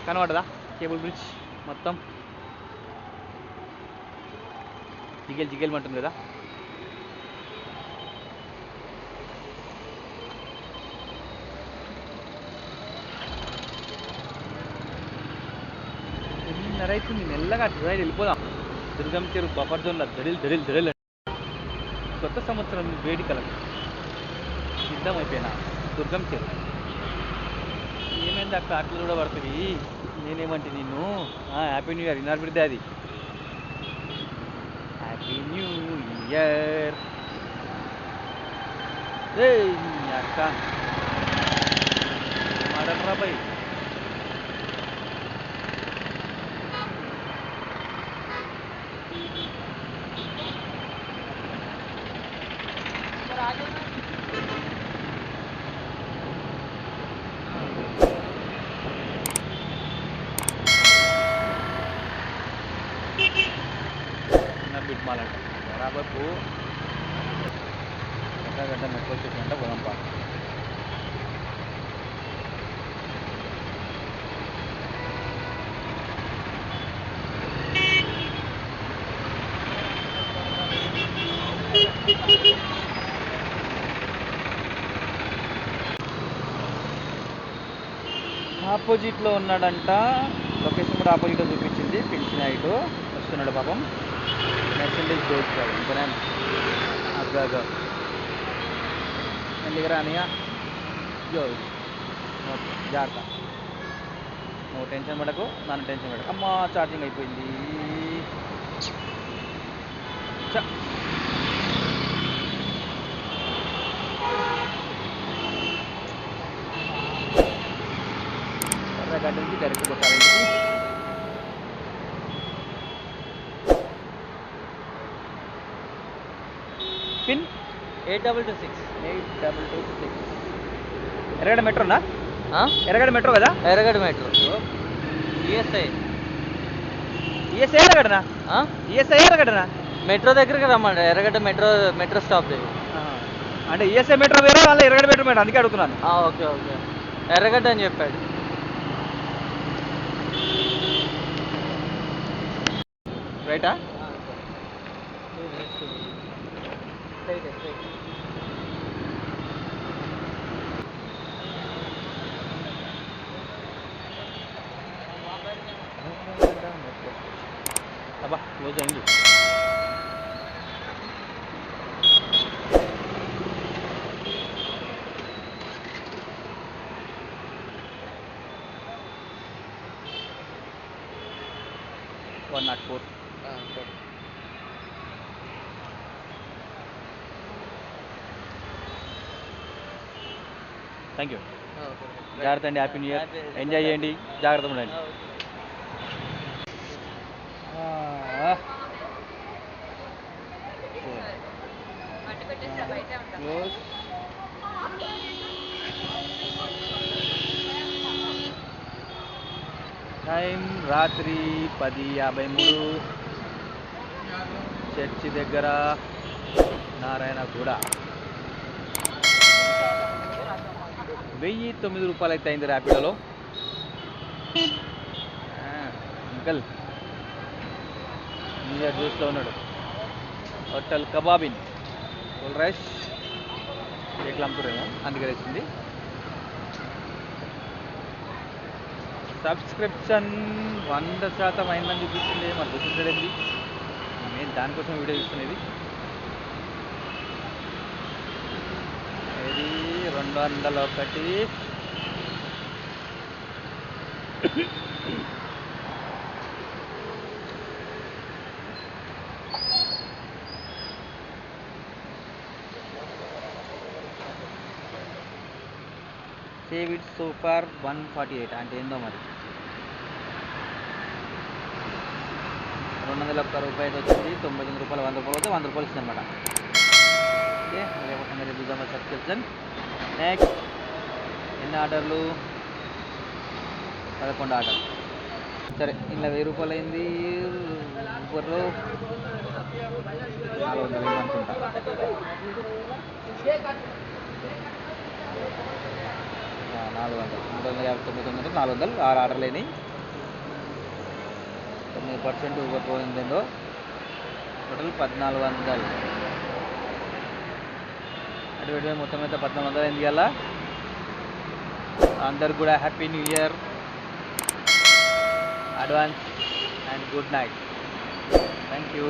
కనబడదా cable bridge మొత్తం జిగేల్ జిగేల్ అంటుంది కదా. రైతుంది మెల్లగా డ్రైవ్ వెళ్ళిపోదాం. దుర్గం చెరువు బఫర్ జోన్లో దడిల్ దడిల్ దడిల్. కొత్త సంవత్సరం వేడుకలకు సిద్ధమైపోయినా దుర్గం చెరువు. ఏమైంది అక్క అట్లా కూడా పడుతుంది. నేనేమంటే నిన్ను హ్యాపీ న్యూ ఇయర్ ఇన్నర్ బిడ్డ అది. హ్యాపీ న్యూ ఇయర్ అక్క మాడరా బై. బిడ్మాలంట బరాబర్కు గంట మెట్రో స్టేషన్ అంటే పోదాంపా. ఆపోజిట్లో ఉన్నాడంట. లొకేషన్ కూడా ఆపోజిట్లో చూపించింది. పిలిచిన ఇటు వస్తున్నాడు పాపం. మెర్సిడీస్ బేస్ కాదు ఇంకనే అగ్గా మెల్లిగా అనియా జో జాగ్రత్త. నువ్వు టెన్షన్ పడకు, నన్ను టెన్షన్ పడకు. అమ్మా ఛార్జింగ్ అయిపోయింది. గంట నుంచి డైరెక్ట్ కొట్టాలి ఇంటికి. పిన్ 8226 ఎర్రగడ్డ మెట్రోనా? ఎర్రగడ్డ మెట్రో కదా? ఎర్రగడ్డ మెట్రో. ఈఎస్ఐ ఎర్రగడ్డనా? ఈఎస్ఐ ఎర్రగడ్డనా? మెట్రో దగ్గరికి రమ్మండి. ఎర్రగడ్డ మెట్రో స్టాప్ దగ్గర. అంటే ఈఎస్ఐ మెట్రో వేరే, వాళ్ళ ఎర్రగడ్డ మెట్రో మేడం, అందుకే అడుగుతున్నాను. ఓకే ఓకే, ఎర్రగడ్డ అని చెప్పాడు. రైటా? అబ్బా క్లోజ్ అయింది. Thank you. జాగ్రత్త అండి. Happy new year. ఎంజాయ్ చేయండి, జాగ్రత్త ఉండండి. టైం రాత్రి 10:53. చర్చి దగ్గర నారాయణగూడ. 1009 రూపాయలు అయితే అయింది ర్యాపిడోలో. అంకల్ న్యూ ఇయర్ జ్యూస్లో ఉన్నాడు. హోటల్ కబాబిన్ ఫుల్ రైస్ కేక్లు అమ్ముతురేమో, అందుకే వచ్చింది. సబ్స్క్రిప్షన్ 100% అయిందని చూపిస్తుంది. మరి చూపించలేండి, నేను దానికోసం వీడియో చూస్తున్నది. ఇది 201. సేవ్ ఇట్ సో ఫార్ 148 అంటే ఏందో మరి. 201 రూపాయలు వచ్చింది. 99 రూపాయలు, 100 రూపాయలు వస్తే 100 రూపాయలు ఇస్తుంది అనమాట. ఓకే, రేపు చూద్దాం సబ్స్క్రిప్షన్. నెక్స్ట్ ఎన్ని ఆర్డర్లు? 11 ఆర్డర్. సరే, ఇలా 1000 రూపాయలు అయింది. ఊబర్లో 400 అనుకుంటా. 400, 359, 400, 6 ఆర్డర్లు అయినాయి. పర్సెంట్ పోయిందేందో టోటల్ 1400 అటు మొత్తం అయితే 1400 అయింది కదా. అందరికి కూడా happy new year advance and good night. Thank you.